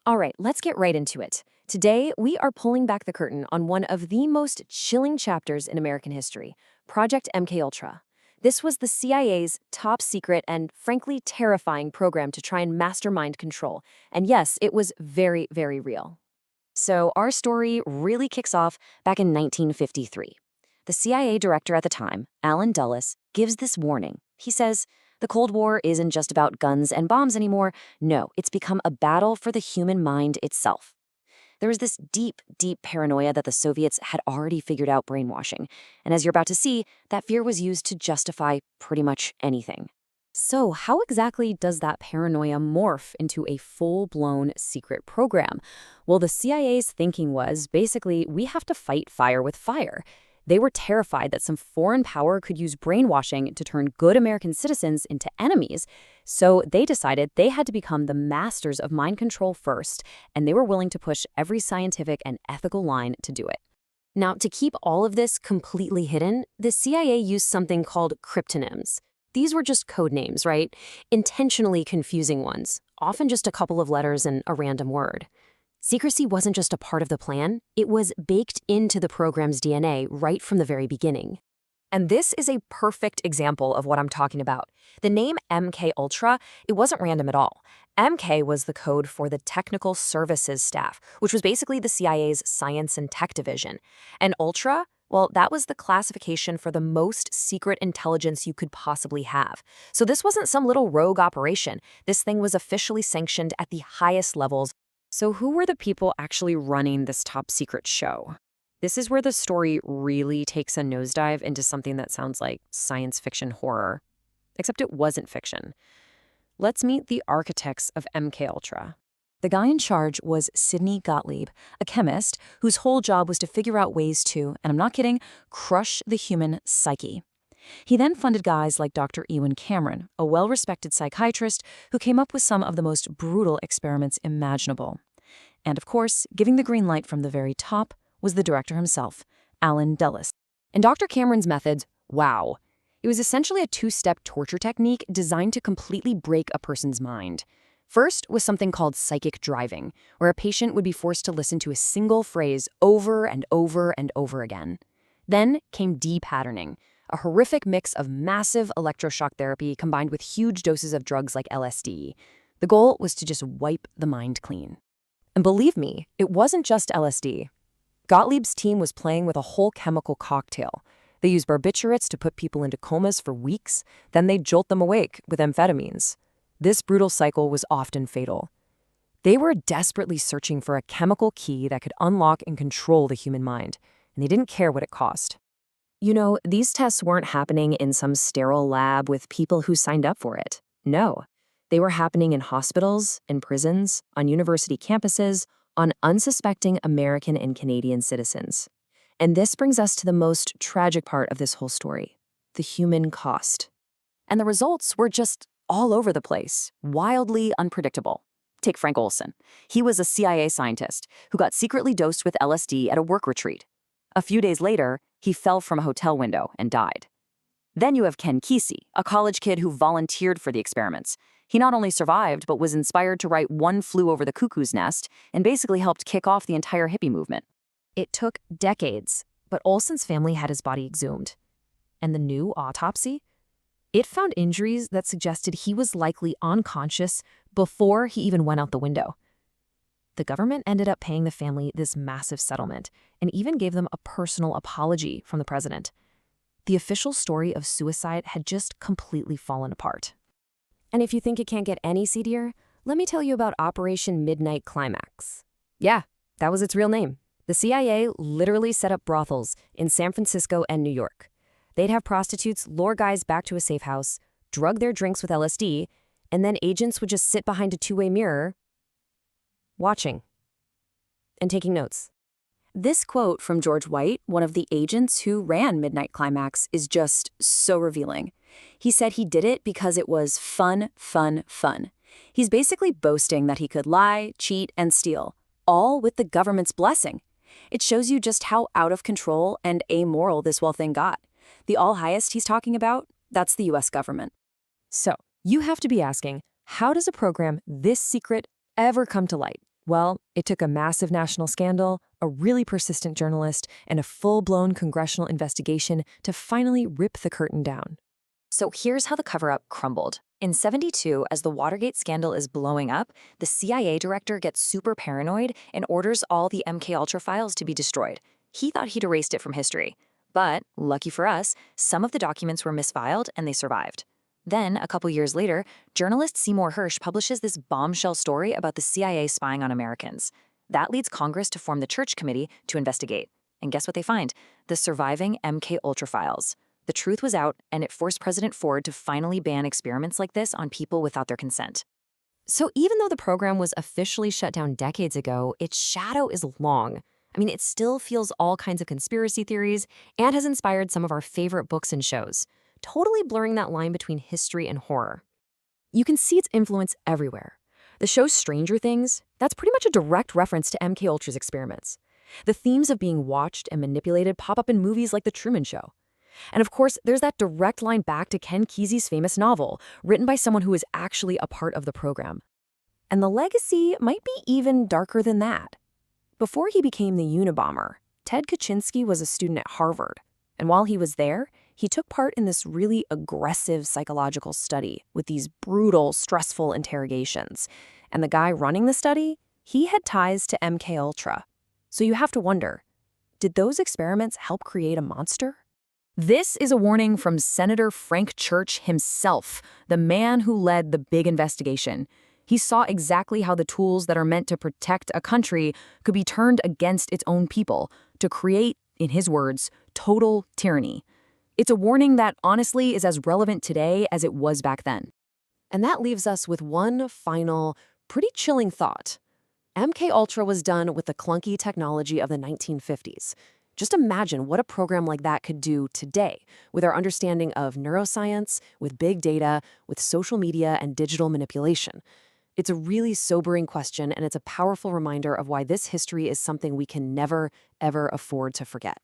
All right, let's get right into it. Today, we are pulling back the curtain on one of the most chilling chapters in American history, Project MKUltra. This was the CIA's top secret and, frankly, terrifying program to try and mastermind control. And yes, it was very, very real. So, our story really kicks off back in 1953. The CIA director at the time, Alan Dulles, gives this warning. He says, the Cold War isn't just about guns and bombs anymore. No, it's become a battle for the human mind itself. There was this deep, deep paranoia that the Soviets had already figured out brainwashing. And as you're about to see, that fear was used to justify pretty much anything. So, how exactly does that paranoia morph into a full-blown secret program? Well, the CIA's thinking was basically, we have to fight fire with fire. They were terrified that some foreign power could use brainwashing to turn good American citizens into enemies. So they decided they had to become the masters of mind control first, and they were willing to push every scientific and ethical line to do it. Now, to keep all of this completely hidden, the CIA used something called cryptonyms. These were just code names, right? Intentionally confusing ones, often just a couple of letters and a random word. Secrecy wasn't just a part of the plan, it was baked into the program's DNA right from the very beginning. And this is a perfect example of what I'm talking about. The name MK Ultra, it wasn't random at all. MK was the code for the Technical Services Staff, which was basically the CIA's Science and Tech Division. And Ultra, well, that was the classification for the most secret intelligence you could possibly have. So this wasn't some little rogue operation. This thing was officially sanctioned at the highest levels. So who were the people actually running this top secret show? This is where the story really takes a nosedive into something that sounds like science fiction horror. Except it wasn't fiction. Let's meet the architects of MKUltra. The guy in charge was Sidney Gottlieb, a chemist whose whole job was to figure out ways to, and I'm not kidding, crush the human psyche. He then funded guys like Dr. Ewan Cameron, a well-respected psychiatrist who came up with some of the most brutal experiments imaginable. And of course, giving the green light from the very top was the director himself, Alan Dulles. And Dr. Cameron's methods, wow. It was essentially a two-step torture technique designed to completely break a person's mind. First was something called psychic driving, where a patient would be forced to listen to a single phrase over and over and over again. Then came de-patterning, a horrific mix of massive electroshock therapy combined with huge doses of drugs like LSD. The goal was to just wipe the mind clean. And believe me, it wasn't just LSD. Gottlieb's team was playing with a whole chemical cocktail. They used barbiturates to put people into comas for weeks, then they'd jolt them awake with amphetamines. This brutal cycle was often fatal. They were desperately searching for a chemical key that could unlock and control the human mind, and they didn't care what it cost. You know, these tests weren't happening in some sterile lab with people who signed up for it. No, they were happening in hospitals, in prisons, on university campuses, on unsuspecting American and Canadian citizens. And this brings us to the most tragic part of this whole story, the human cost. And the results were just all over the place, wildly unpredictable. Take Frank Olson. He was a CIA scientist who got secretly dosed with LSD at a work retreat. A few days later, he fell from a hotel window and died. Then you have Ken Kesey, a college kid who volunteered for the experiments. He not only survived, but was inspired to write One Flew Over the Cuckoo's Nest and basically helped kick off the entire hippie movement. It took decades, but Olson's family had his body exhumed. And the new autopsy? It found injuries that suggested he was likely unconscious before he even went out the window. The government ended up paying the family this massive settlement and even gave them a personal apology from the president. The official story of suicide had just completely fallen apart. And if you think it can't get any seedier, let me tell you about Operation Midnight Climax. Yeah, that was its real name. The CIA literally set up brothels in San Francisco and New York. They'd have prostitutes lure guys back to a safe house, drug their drinks with LSD, and then agents would just sit behind a two-way mirror, watching and taking notes. This quote from George White, one of the agents who ran Midnight Climax, is just so revealing. He said he did it because it was fun, fun, fun. He's basically boasting that he could lie, cheat, and steal, all with the government's blessing. It shows you just how out of control and amoral this whole thing got. The all-highest he's talking about, that's the US government. So, you have to be asking, how does a program this secret ever come to light? Well, it took a massive national scandal, a really persistent journalist, and a full-blown congressional investigation to finally rip the curtain down. So here's how the cover-up crumbled. In '72, as the Watergate scandal is blowing up, the CIA director gets super paranoid and orders all the MKUltra files to be destroyed. He thought he'd erased it from history. But, lucky for us, some of the documents were misfiled and they survived. Then, a couple years later, journalist Seymour Hersh publishes this bombshell story about the CIA spying on Americans. That leads Congress to form the Church Committee to investigate. And guess what they find? The surviving MKUltra files. The truth was out, and it forced President Ford to finally ban experiments like this on people without their consent. So even though the program was officially shut down decades ago, its shadow is long. I mean, it still fuels all kinds of conspiracy theories and has inspired some of our favorite books and shows, totally blurring that line between history and horror. You can see its influence everywhere. The show Stranger Things, that's pretty much a direct reference to MKUltra's experiments. The themes of being watched and manipulated pop up in movies like The Truman Show. And of course, there's that direct line back to Ken Kesey's famous novel, written by someone who was actually a part of the program. And the legacy might be even darker than that. Before he became the Unabomber, Ted Kaczynski was a student at Harvard. And while he was there, he took part in this really aggressive psychological study with these brutal, stressful interrogations. And the guy running the study, he had ties to MKUltra. So you have to wonder, did those experiments help create a monster? This is a warning from Senator Frank Church himself, the man who led the big investigation. He saw exactly how the tools that are meant to protect a country could be turned against its own people to create, in his words, total tyranny. It's a warning that honestly is as relevant today as it was back then. And that leaves us with one final, pretty chilling thought. MKUltra was done with the clunky technology of the 1950s. Just imagine what a program like that could do today with our understanding of neuroscience, with big data, with social media and digital manipulation. It's a really sobering question, and it's a powerful reminder of why this history is something we can never, ever afford to forget.